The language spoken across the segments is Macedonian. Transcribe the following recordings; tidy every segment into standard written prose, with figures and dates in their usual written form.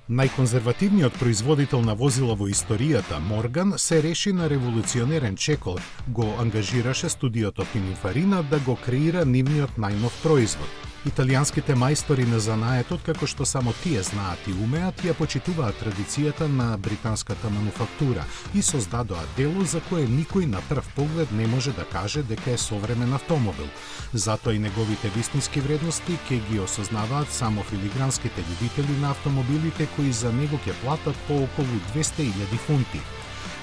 Најконзервативниот производител на возила во историјата, Морган, се реши на револуционерен чекор. Го ангажираше студиото Пининфарина да го креира нивниот најнов производ. Италијанските мајстори на занаетот, како што само тие знаат и умеат, ја почитуваат традицијата на британската мануфактура и создадоа дело за кое никој на прв поглед не може да каже дека е современ автомобил. Затоа и неговите вистински вредности ќе ги осознаваат само филигранските љубители на автомобилите кои за него ќе платат по околу 200.000 фунти.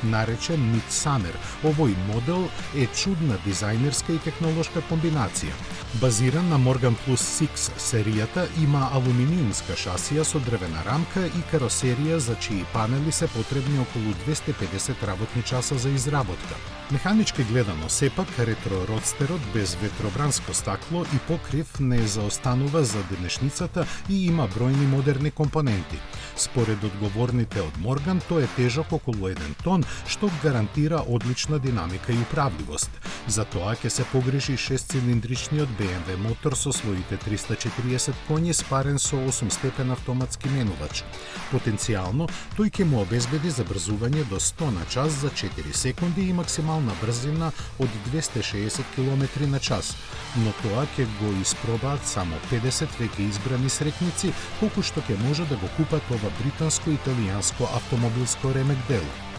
Наречен Мидсамер, овој модел е чудна дизајнерска и технолошка комбинација. Базиран на Morgan Plus 6 серијата, има алуминиумска шасија со дрвена рамка и каросерија за чии панели се потребни околу 250 работни часа за изработка. Механички гледано, сепак, ретро-родстерот без ветробранско стакло и покрив не заостанува за денешницата и има бројни модерни компоненти. Според одговорните од Морган, тој е тежок околу 1 тон, што гарантира одлична динамика и управливост. За тоа ќе се погрижи 6-цилиндричниот BMW мотор со своите 340 коњи спарен со 8-степен автоматски менувач. Потенцијално, тој ќе му обезбеди забрзување до 100 на час за 4 секунди и максимална брзина од 260 км на час, но тоа ќе го испробаат само 50 веќе избрани сретници, колку што ќе може да го купат ова британско-италијанско автомобилско ремек дело.